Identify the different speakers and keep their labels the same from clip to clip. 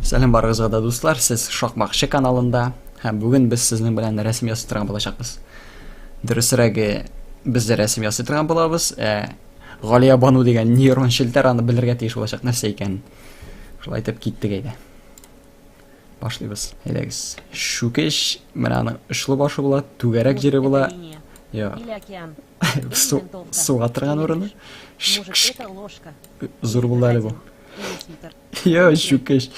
Speaker 1: Сәлем барыгызга да дуслар, сез Шакмакчы каналында. Һәм бүген без сезнең белән рәсем ясый торган булачакбыз. Дөресрәге, без дә рәсем ясый торган булабыз. Галия Бану дигән нейрон челтәр аны белергә тиеш булачак нәрсә икән. Шулай итеп киттек әйдә. Башлыйбыз. Әйдәгез. Шүкеш, менә аның очлы башы була, түгәрәк җире була. Я. Суга торган урыны. Зур булды әле бу. Я щукаш.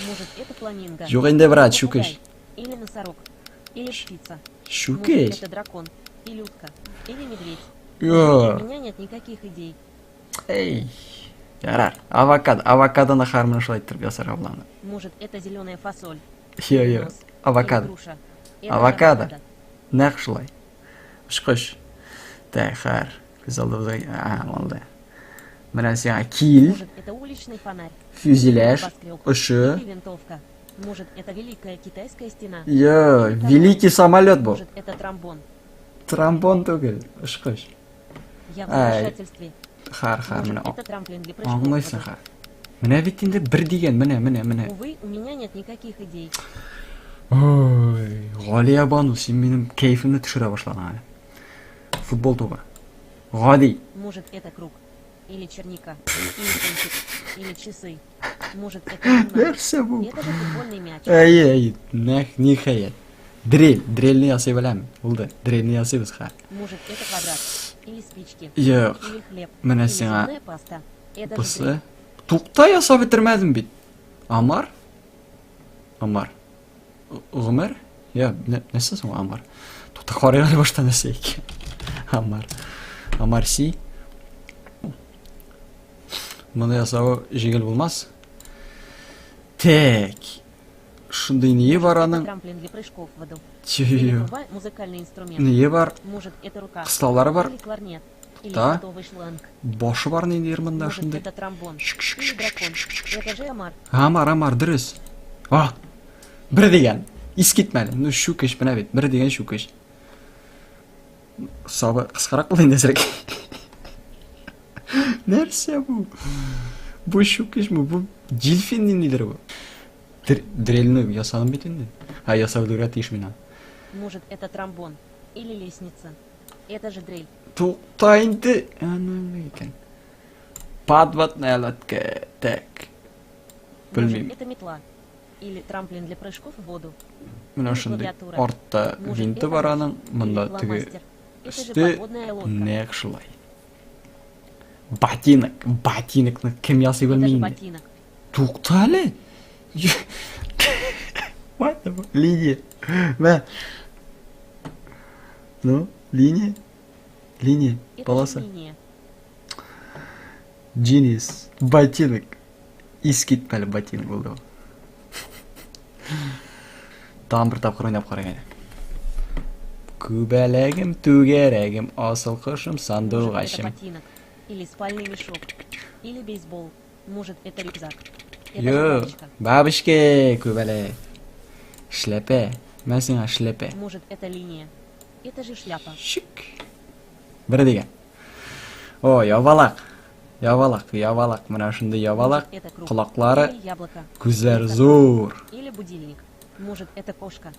Speaker 1: Юк инде, брат, щукаш.
Speaker 2: Или носорог, или птица.
Speaker 1: Щукаш.
Speaker 2: Может, это дракон, или утка, или медведь.
Speaker 1: Я.
Speaker 2: У меня нет никаких идей.
Speaker 1: Эй. Ярар. Авокадоны хармын шулай итеп ясарга була.
Speaker 2: Может, это зеленая фасоль.
Speaker 1: Я. Авокадо.
Speaker 2: Груша.
Speaker 1: Авокадо. Нәкъ шулай. Ушкыш. Тәхәр. Күз алдыбызга. Алды. Менә сиңа кил.
Speaker 2: Может, это уличный фонарь.
Speaker 1: Фюзеляж.
Speaker 2: Небоскреб.
Speaker 1: Ышы.
Speaker 2: Или винтовка. Может, это великая китайская стена.
Speaker 1: Я. Великий самолет бу.
Speaker 2: Может, это тромбон.
Speaker 1: Тромбон түгел. Ушкыш.
Speaker 2: Я в
Speaker 1: Ай.
Speaker 2: замешательстве.
Speaker 1: Хар,
Speaker 2: Может,
Speaker 1: менә.
Speaker 2: это трамплин для прыжков.
Speaker 1: Аңлайсың хар. Менә бит инде бер дигән, менә.
Speaker 2: Увы, у меня нет никаких идей.
Speaker 1: Ой, Галия Бану, син минем кайфымны төшерә башлаган. Футбол тугы. Гади.
Speaker 2: Может, это круг. Или черника. Или пончик. Или часы. Может, это луна.
Speaker 1: Нәрсә бу?
Speaker 2: Это же футбольный мяч.
Speaker 1: Ай, ниһаят. Дрельне ясый беләм. Булды. Дрельне ясыйбыз хар.
Speaker 2: Может, это квадрат. Или спички.
Speaker 1: Юк.
Speaker 2: Или хлеб.
Speaker 1: Менә
Speaker 2: Или
Speaker 1: сиңа
Speaker 2: зубная паста. Это же
Speaker 1: бусы.
Speaker 2: дрель.
Speaker 1: Тукта ясап бетермәдем бит. Амар? Гомер? Я, нәрсә соң Амар? Тукта карыйга башта нәрсә икән? Амар си. Моны ясау җиңел булмас. Так. Шундый ние бар
Speaker 2: Это
Speaker 1: аның?
Speaker 2: трамплин для прыжков в воду. Или
Speaker 1: Тю.
Speaker 2: любой музыкальный инструмент.
Speaker 1: Ние бар?
Speaker 2: Может, это рука.
Speaker 1: Кыстаулары бар?
Speaker 2: Или кларнет. Или
Speaker 1: Да.
Speaker 2: садовый шланг.
Speaker 1: Башы бар нинди монда
Speaker 2: Может,
Speaker 1: шундый.
Speaker 2: это тромбон. Или дракон. Это же омар.
Speaker 1: Амар, дөрес. Бер дигән. Искитмәле. Ну шүкеш менә бит. Бер дигән шүкеш. Сабы кыскарак булды инде сирәк. Нәрсә бу? Бу шүкешме? Бу дельфин ниндидер бу? Дрельне ясадым бит инде. Ясап өлгерә тиеш мин.
Speaker 2: Может, это тромбон. Или лестница. Это же дрель.
Speaker 1: Тукта инде. Аны икән. Подводная лодка. Так.
Speaker 2: Может,
Speaker 1: Белмим.
Speaker 2: это метла. Или трамплин для прыжков в воду.
Speaker 1: Менә шундый артта винты бар аның. Монда
Speaker 2: Или
Speaker 1: теге
Speaker 2: фломастер. Это же
Speaker 1: Өсте
Speaker 2: подводная лодка.
Speaker 1: нәкъ шулай. Ботинокны кем ясый
Speaker 2: Это же
Speaker 1: белмим.
Speaker 2: ботинок.
Speaker 1: Тукта әле. Линия. Мә. Ну, линия.
Speaker 2: Это
Speaker 1: Полоса.
Speaker 2: же линия.
Speaker 1: Джинис. Ботинок. Искитмәле ботинок булды. Тагын бер тапкыр уйнап караган. Күбәләгем, түгәрәгем, асыл кышым,
Speaker 2: Может, это
Speaker 1: сандугачым.
Speaker 2: ботинок. Или спальный мешок. Или бейсбол. Может, это рюкзак. Это же
Speaker 1: Yo,
Speaker 2: бабочка.
Speaker 1: бабышке күбәләк. Шляпа. Мен сиңа шляпа.
Speaker 2: Может, это линия. Это же шляпа.
Speaker 1: Шик. Бер дигән. О, ябалак. Менә шундый ябалак.
Speaker 2: Может, это круг.
Speaker 1: Колаклары,
Speaker 2: Или яблоко.
Speaker 1: күзләр зур.
Speaker 2: Или будильник. Может, это кошка.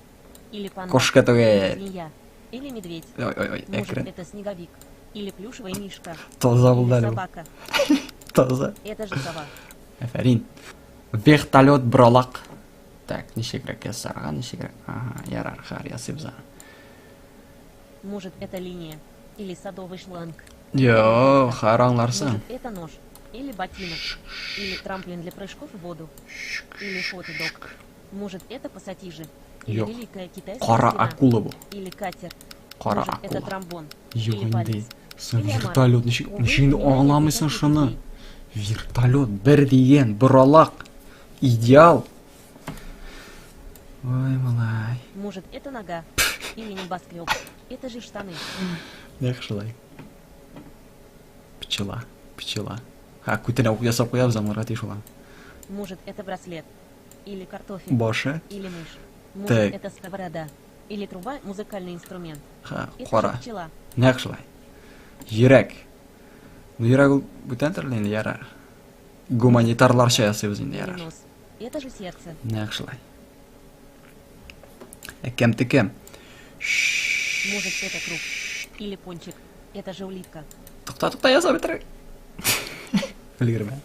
Speaker 2: Или панда.
Speaker 1: Кошка
Speaker 2: Или
Speaker 1: түгел.
Speaker 2: змея. Или медведь.
Speaker 1: Ой,
Speaker 2: Может,
Speaker 1: әкрен.
Speaker 2: это снеговик. Или плюшевый мишка.
Speaker 1: Таза
Speaker 2: Или
Speaker 1: булды әле бу.
Speaker 2: собака.
Speaker 1: Таза.
Speaker 2: Это же сова.
Speaker 1: Афәрин. Вертолет бралак. Так, ничегрәк ясарга, ничегрәк. Ярар, хар ясыйбыз.
Speaker 2: Может, это линия. Или садовый шланг.
Speaker 1: Йо, хар аңларсың.
Speaker 2: Может, это нож. Или ботинок. Или трамплин для прыжков в воду. Или фотодок. Может, это пассатижи. Или
Speaker 1: Yok.
Speaker 2: великая китайская
Speaker 1: Кара
Speaker 2: стена.
Speaker 1: акула бу.
Speaker 2: Или катер.
Speaker 1: Кара
Speaker 2: Может, это
Speaker 1: акула.
Speaker 2: тромбон.
Speaker 1: Юк
Speaker 2: Или
Speaker 1: инде.
Speaker 2: палец.
Speaker 1: Син
Speaker 2: Или омар.
Speaker 1: вертолет
Speaker 2: Увы,
Speaker 1: ничек
Speaker 2: у меня нет
Speaker 1: аңламыйсың
Speaker 2: никаких
Speaker 1: шуны.
Speaker 2: идей.
Speaker 1: Вертолет бер дигән, бралак. Идеал. Ой, малай.
Speaker 2: Может, это нога. Или небоскреб. Это же штаны.
Speaker 1: Нәкъ шулай. Пчела. Күтенә ясап куябыз аңларга тиеш була.
Speaker 2: Может, это браслет. Или картофель.
Speaker 1: Башы.
Speaker 2: Или мышь. Может,
Speaker 1: Так.
Speaker 2: это сковорода. Или труба, музыкальный инструмент. Это же
Speaker 1: Кара.
Speaker 2: пчела.
Speaker 1: Нәкъ шулай. Йөрәк. Ну йөрәк ул бүтән төрле инде ярар. Гуманитарларча ясыйбыз инде
Speaker 2: Или
Speaker 1: ярар.
Speaker 2: нос. Это же сердце.
Speaker 1: Yaxshilay. Кем?
Speaker 2: Может, это круг. Или пончик. Это же улитка.
Speaker 1: To'xta, yozib bitir. Bilgirman.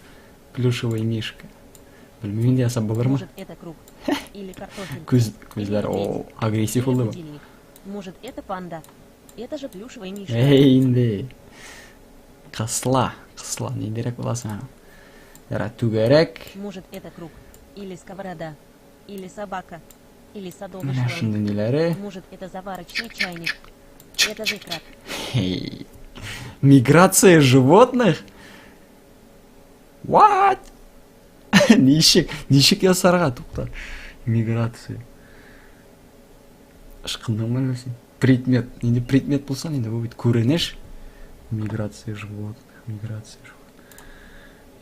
Speaker 1: Плюшевый мишка. Bilmayman desam bo'larmi?
Speaker 2: Может, это круг. Или картофель.
Speaker 1: Ko'zlari o agressiv
Speaker 2: Или
Speaker 1: bo'ldi bu.
Speaker 2: будильник. Может, это панда. Это же плюшевый мишка.
Speaker 1: Endi. Qisla ne derak bo'lasan? Yara tugarak.
Speaker 2: Может, это круг. Или сковорода. Или собака. Или садовый
Speaker 1: Mana
Speaker 2: шланг.
Speaker 1: shunda nelari?
Speaker 2: Может, это заварочный чайник. Это же краб.
Speaker 1: Hey. Миграция животных? What? Ничек ясарға тоқта. Миграция. Ышқынның мәлісі. Предмет. Енді предмет болсан, енді бұл көрінеш. Миграция животных.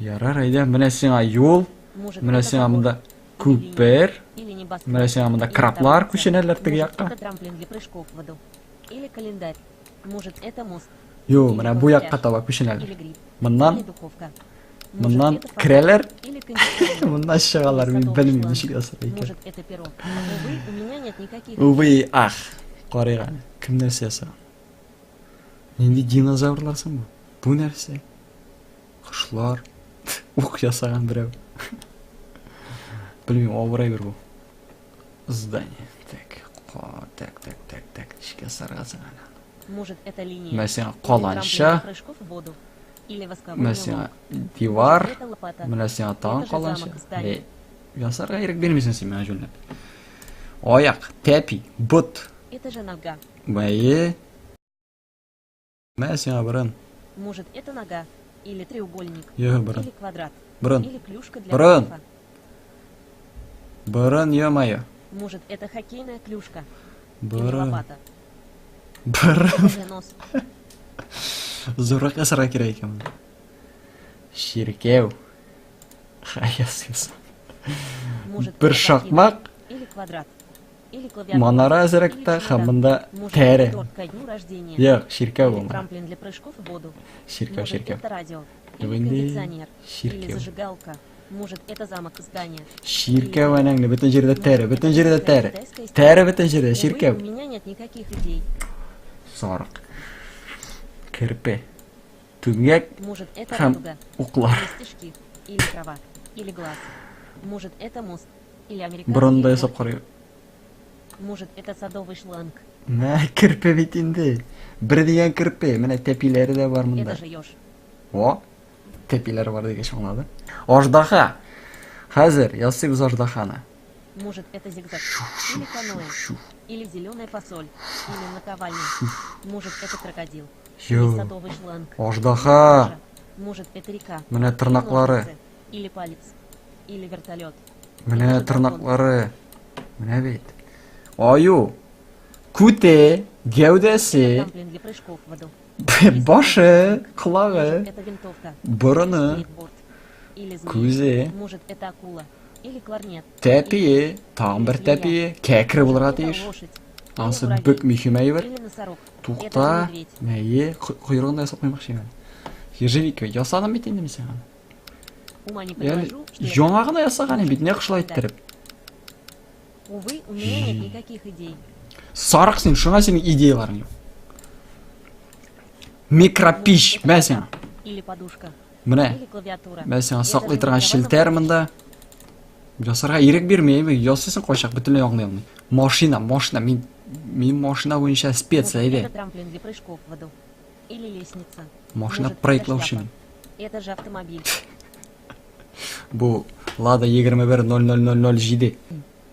Speaker 1: Ярар, айда. Міне сеңа yol.
Speaker 2: Может,
Speaker 1: Міне
Speaker 2: это
Speaker 1: сеңа
Speaker 2: забор.
Speaker 1: мұнда көпір.
Speaker 2: Или небоскреб.
Speaker 1: Міне сеңа мұнда
Speaker 2: Или
Speaker 1: краплар
Speaker 2: таблица.
Speaker 1: көшенелер тігі
Speaker 2: Может,
Speaker 1: яққа.
Speaker 2: это трамплин для прыжков в воду. Или календарь. Может, это мост.
Speaker 1: Йо, міне бұл яққа таба көшенелер.
Speaker 2: Или гриб.
Speaker 1: Мыннан,
Speaker 2: Или духовка. Может,
Speaker 1: мынан
Speaker 2: это фонарь.
Speaker 1: кірелер.
Speaker 2: Или кондиционер.
Speaker 1: Мындан шығалар, мен
Speaker 2: Садовый
Speaker 1: білмеймін,
Speaker 2: шланг.
Speaker 1: нешік ясыр екен.
Speaker 2: Может, это перо. Увы, у меня нет никаких...
Speaker 1: Увы, ах, қарайған. Кім нәрсе ясаған? Енді динозаврларсың бұл? Бұл нәрсе? Құшлар. Уқ ясаған біреу. Білмеймін, ауырай бір бұл. Здание. Так. Ішке сарғасаған.
Speaker 2: Может, это линия.
Speaker 1: Мәсен
Speaker 2: Или трамплин
Speaker 1: қаланша.
Speaker 2: для прыжков в воду. Или восковой
Speaker 1: Мәсен
Speaker 2: мелок.
Speaker 1: дивар.
Speaker 2: Может, это лопата.
Speaker 1: Мәсен таң
Speaker 2: Это же
Speaker 1: қаланша.
Speaker 2: замок, здание.
Speaker 1: Ясарға ерек бермесін сен мән жөнлеп. Аяқ, тәпи, бұт.
Speaker 2: Это же нога.
Speaker 1: Бәйе. Мәсен бұрын.
Speaker 2: Может, это нога. Или треугольник.
Speaker 1: Йо, бұрын.
Speaker 2: Или квадрат.
Speaker 1: Бұрын.
Speaker 2: Или клюшка для
Speaker 1: Бран.
Speaker 2: гольфа.
Speaker 1: Бұрын, ё-моё.
Speaker 2: Может, это хоккейная клюшка. Или
Speaker 1: Бұрын.
Speaker 2: лопата.
Speaker 1: Бұрын.
Speaker 2: Это же нос.
Speaker 1: Зорақ ясыра керек екен. Шеркеу. Қаясыз.
Speaker 2: Может,
Speaker 1: Бір
Speaker 2: это
Speaker 1: шақмақ.
Speaker 2: ботинок. Или квадрат. Или клавиатура.
Speaker 1: Манара
Speaker 2: Или
Speaker 1: әзіректі
Speaker 2: чемодан.
Speaker 1: қамында
Speaker 2: Может,
Speaker 1: тәрі.
Speaker 2: это торт ко дню рождения.
Speaker 1: Йоқ, шеркеу
Speaker 2: Или
Speaker 1: болма.
Speaker 2: трамплин для прыжков в воду.
Speaker 1: Шеркеу,
Speaker 2: Может,
Speaker 1: шеркеу.
Speaker 2: это радио.
Speaker 1: Yok,
Speaker 2: Или
Speaker 1: ini
Speaker 2: кондиционер. Или
Speaker 1: şirkev.
Speaker 2: зажигалка. Может, это замок здания.
Speaker 1: Шеркеу әнәңді бүтін жерде
Speaker 2: Может,
Speaker 1: тәрі,
Speaker 2: это
Speaker 1: бүтін жерде тәрі.
Speaker 2: китайская история.
Speaker 1: Тәрі бүтін жерде,
Speaker 2: Увы,
Speaker 1: шеркеу.
Speaker 2: у меня нет никаких идей.
Speaker 1: Сарық. Кірпе. Түңгек.
Speaker 2: Может, это
Speaker 1: Хам.
Speaker 2: радуга.
Speaker 1: Уқлар.
Speaker 2: Или стежки. Или трава. Или глаз. Может, это мост. Или американский
Speaker 1: Бұрында
Speaker 2: флаг.
Speaker 1: есап қарай.
Speaker 2: Может, это садовый шланг.
Speaker 1: Мә, кірпе бетінде. Бір деген кірпе. Міне тәпилері де бар мұнда.
Speaker 2: Это же еж.
Speaker 1: О, тәпилері бар деген шаңлады. Аждаха. Қазір, ясы біз аждаханы.
Speaker 2: Может, это зигзаг. Или каноэ. Или зеленая фасоль. Или наковальня. Может, это крокодил. Или
Speaker 1: Йо,
Speaker 2: садовый шланг.
Speaker 1: аждаха.
Speaker 2: Может, это река.
Speaker 1: Міне
Speaker 2: Или
Speaker 1: тырнақлары.
Speaker 2: ножницы. Или палец. Или вертолет.
Speaker 1: Міне тырнақлары. Міне бет. Аю. Күте. Геудесі.
Speaker 2: Трамплин для прыжков в воду.
Speaker 1: Башы.
Speaker 2: Может,
Speaker 1: Құлағы.
Speaker 2: это винтовка.
Speaker 1: Бұрыны.
Speaker 2: Скейтборд. Или змея.
Speaker 1: Көзі.
Speaker 2: Может, это акула. Или кларнет.
Speaker 1: Тәпие. Тағын бір тәпие. Кәкірі
Speaker 2: Может,
Speaker 1: болға
Speaker 2: это
Speaker 1: дейш.
Speaker 2: лошадь.
Speaker 1: Ансы
Speaker 2: Или
Speaker 1: бүк
Speaker 2: муравей.
Speaker 1: мүйхімәй бір.
Speaker 2: Или носорог.
Speaker 1: Туқта.
Speaker 2: Это же медведь.
Speaker 1: Мәйе. Құйрығында ясап қоймақшы емен. Ежевикі. Ясадым бет енді мен
Speaker 2: Ума не
Speaker 1: Яғни
Speaker 2: приложу, что я-
Speaker 1: жаңағына ясаған бетіне қышылай тіріп.
Speaker 2: Увы, у меня нет никаких идей.
Speaker 1: Сарық сен, шыңа сенің идеяларың жоқ. Микропиш, мә сен.
Speaker 2: Или подушка.
Speaker 1: Міне,
Speaker 2: Или клавиатура.
Speaker 1: мә сен
Speaker 2: Я
Speaker 1: сақлай
Speaker 2: даже
Speaker 1: тұрған
Speaker 2: не
Speaker 1: шілтер
Speaker 2: давала
Speaker 1: мында. Жасарға ерек бермеймі, ясысын қойшақ бүтінлей оңлайылмай. Машина, мен машина бойынша
Speaker 2: Может,
Speaker 1: специя
Speaker 2: это
Speaker 1: еді.
Speaker 2: трамплин для прыжков в воду. Или лестница.
Speaker 1: Машина
Speaker 2: Может, это
Speaker 1: проеклаушының.
Speaker 2: шляпа. Это же автомобиль.
Speaker 1: Бұл Лада 21-0007.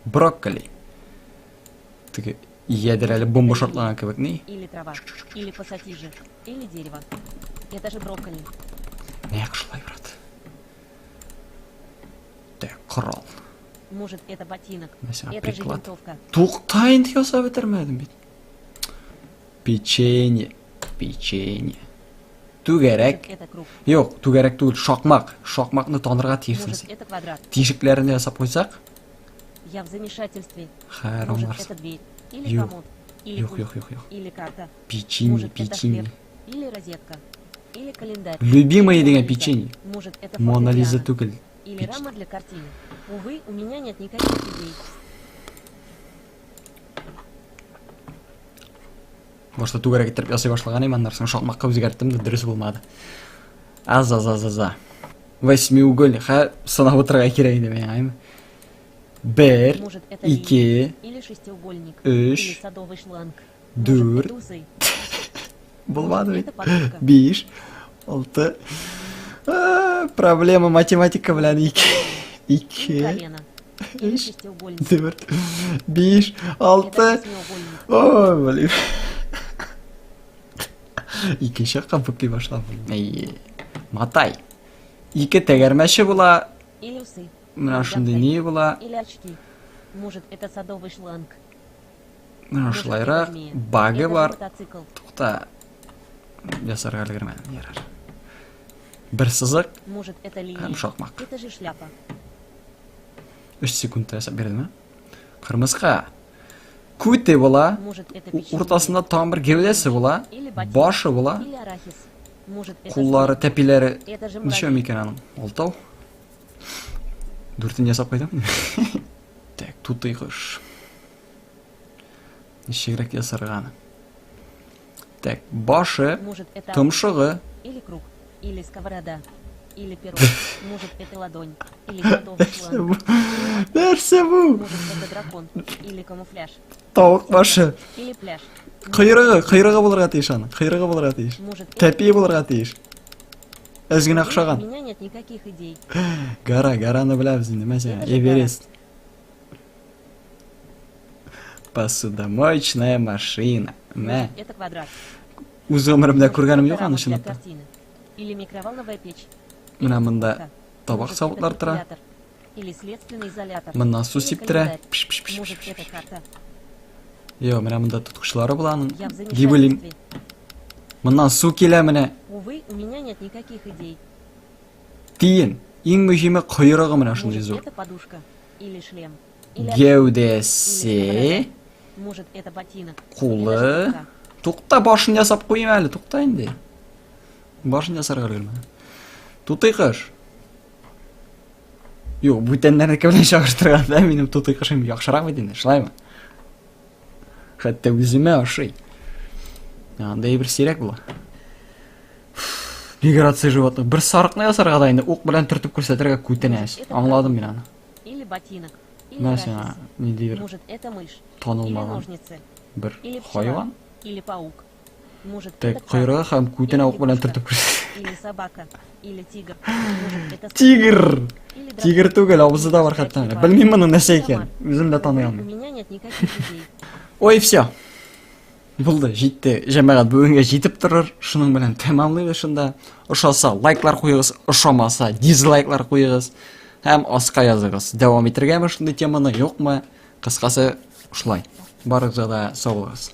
Speaker 1: Брокколи. Тігі ядер әлі бомба шортлаған кебек не?
Speaker 2: Или трава. Или пассатижи. Или дерево. Это же брокколи.
Speaker 1: Не қышылай брат. Так, құрал.
Speaker 2: Может, это ботинок.
Speaker 1: Mesela
Speaker 2: Это же
Speaker 1: приклад.
Speaker 2: винтовка.
Speaker 1: Тоқтайын тиоса бітірмедім бет. Печенье. Түгерек.
Speaker 2: Может, это круг.
Speaker 1: Жоқ, түгерек түгіл, шақмақ. Шақмақны тонырға
Speaker 2: Может,
Speaker 1: тиірсін.
Speaker 2: это квадрат.
Speaker 1: Тишіклеріне жасап қойсақ.
Speaker 2: Я в замешательстве.
Speaker 1: Хайран
Speaker 2: Может,
Speaker 1: барсын.
Speaker 2: это дверь. Или
Speaker 1: Yok.
Speaker 2: комод. Или
Speaker 1: Yok
Speaker 2: пульт.
Speaker 1: yok yok yok.
Speaker 2: Или карта.
Speaker 1: Печенье,
Speaker 2: Может, это
Speaker 1: печенье.
Speaker 2: хлеб. Или розетка. Или календарь.
Speaker 1: Любимое
Speaker 2: Или
Speaker 1: деген
Speaker 2: Мона Лиза.
Speaker 1: печенье.
Speaker 2: Может, это
Speaker 1: Мона Лиза
Speaker 2: фортепиано.
Speaker 1: түгіл.
Speaker 2: Или рама для картины. Увы, у меня нет никаких идей.
Speaker 1: Башта түгәрә китереп ясый башлаган иман нәрсәне шакмакка үзгәрттем дә дөрес булмады. Аз. Восьмиугольник. Ха, санап отырырга кирәк иде миңа. 1,
Speaker 2: Может, это
Speaker 1: 2,
Speaker 2: линия, или шестиугольник, или
Speaker 1: Өч,
Speaker 2: садовый шланг.
Speaker 1: дүрт.
Speaker 2: Может, это усы.
Speaker 1: булмады
Speaker 2: Это
Speaker 1: бит.
Speaker 2: подушка.
Speaker 1: 5, 6. Проблема математика белән 2.
Speaker 2: Или
Speaker 1: 2,
Speaker 2: колено. Или
Speaker 1: Өч,
Speaker 2: шестиугольник.
Speaker 1: 4, 5,
Speaker 2: Это
Speaker 1: 6.
Speaker 2: восьмиугольник.
Speaker 1: Ой, блин. Икенче якка бүклей башладым. Матай. 2 тәгәрмәче була.
Speaker 2: Или усы.
Speaker 1: Менә
Speaker 2: Или
Speaker 1: шундый
Speaker 2: гантель.
Speaker 1: ни була.
Speaker 2: Или очки. Может, это садовый шланг.
Speaker 1: Менә
Speaker 2: Может,
Speaker 1: шулайрак
Speaker 2: это змея.
Speaker 1: багы
Speaker 2: Это же
Speaker 1: бар.
Speaker 2: мотоцикл.
Speaker 1: Тукта. Ясарга өлгермәдем, ярар. Бер сызык
Speaker 2: Может, это линия.
Speaker 1: һәм шакмак.
Speaker 2: Это же шляпа.
Speaker 1: 3 секундта ясап бирдемме? Кырмыска. Күте була.
Speaker 2: Может, это печенье.
Speaker 1: Уртасында там бер гәүдәсе була.
Speaker 2: Или ботинок.
Speaker 1: Башы була.
Speaker 2: Или арахис. Может, это
Speaker 1: Куллары,
Speaker 2: слон.
Speaker 1: тәпиләре.
Speaker 2: Это же
Speaker 1: Ничә
Speaker 2: муравей.
Speaker 1: микән аның? 6. 4-ен ясап куйдым. Так, тутый кош. Ничегрәк ясарганы? Так, башы,
Speaker 2: Может, это
Speaker 1: томшыгы.
Speaker 2: или круг, или сковорода, или перо. Может, это ладонь, или садовый шланг.
Speaker 1: Нәрсә бу?
Speaker 2: Может, это дракон, или камуфляж,
Speaker 1: Тавык башы.
Speaker 2: или пляж.
Speaker 1: Кыйрыгы булырга тиеш аны. Кыйрыгы булырга тиеш.
Speaker 2: Может,
Speaker 1: Тәпи булырга тиеш. Әз генә
Speaker 2: У
Speaker 1: охшаган.
Speaker 2: меня нет никаких идей.
Speaker 1: Гараны беләбез инде, мәсәлән,
Speaker 2: Это же
Speaker 1: Эверест. Посудомоечная машина. Мә.
Speaker 2: Может, это квадрат.
Speaker 1: Үз гомеремдә
Speaker 2: Может,
Speaker 1: күргәнем
Speaker 2: это
Speaker 1: юк
Speaker 2: рамок
Speaker 1: аны
Speaker 2: для
Speaker 1: чынлыкта.
Speaker 2: картины. Или микроволновая печь.
Speaker 1: Менә
Speaker 2: Или
Speaker 1: монда
Speaker 2: духовка.
Speaker 1: табак
Speaker 2: Может,
Speaker 1: савытлар
Speaker 2: это
Speaker 1: тора.
Speaker 2: калькулятор. Или следственный изолятор.
Speaker 1: Моннан су
Speaker 2: Или
Speaker 1: сиптерә.
Speaker 2: календарь. Может, это карта.
Speaker 1: Йо, менә монда тоткычлары була аның.
Speaker 2: Я в
Speaker 1: Дип уйлыйм.
Speaker 2: замешательстве.
Speaker 1: Моннан су килә менә.
Speaker 2: Увы, у меня нет никаких идей.
Speaker 1: Тиен. Иң мөһиме кыйрыгы менә шундый
Speaker 2: Может,
Speaker 1: зур.
Speaker 2: это подушка. Или шлем. Или
Speaker 1: Гәүдәсе.
Speaker 2: Может, это ботинок.
Speaker 1: Кулы.
Speaker 2: Или даже рука.
Speaker 1: Тукта, башын ясап куйм әле, тукта инде. Башын ясарга өлгермә. Тутый кыш. Юк, бүтәннәрнеке белән чагыштырганда минем тутый кышым яхшырак бит инде, шулаймы? Хәтта үземә ошый. Андай бер сирәк була. Миграция животных. Бер сарыкны ясарга да инде ук белән төртеп күрсәтергә күтенәс. Аңладым мин аны.
Speaker 2: Или ботинок. Или
Speaker 1: Мәсәлән,
Speaker 2: арахис.
Speaker 1: нинди бер
Speaker 2: Может, это мышь. Или
Speaker 1: танылмаган
Speaker 2: ножницы.
Speaker 1: бер
Speaker 2: Или пчела.
Speaker 1: хайван.
Speaker 2: Или паук. Может,
Speaker 1: Так,
Speaker 2: это
Speaker 1: кыйрыгы
Speaker 2: краб.
Speaker 1: һәм күтенә ук белән
Speaker 2: лягушка.
Speaker 1: төртеп күрсәт.
Speaker 2: Или собака. Или тигр. Может, это
Speaker 1: Тигр!
Speaker 2: Или дракон.
Speaker 1: Тигр түгел, авызы да бар
Speaker 2: Может,
Speaker 1: хәтта.
Speaker 2: это
Speaker 1: Белмим моның нәрсә
Speaker 2: Или
Speaker 1: икән.
Speaker 2: комар.
Speaker 1: Үзем дә таный
Speaker 2: Увы, У
Speaker 1: алмыйм.
Speaker 2: меня нет никаких идей.
Speaker 1: Ой, все. Булды, җитте. Җәмәгать бүгенгә җитеп торыр. Шуның белән тәмамлыйбыз шунда. Ошаса лайклар куегыз, ошамаса дизлайклар куегыз. Һәм аска языгыз. Дәвам итәргәме шундый теманы, юкмы? Кыскасы, шулай. Барыгызга да сау булыгыз.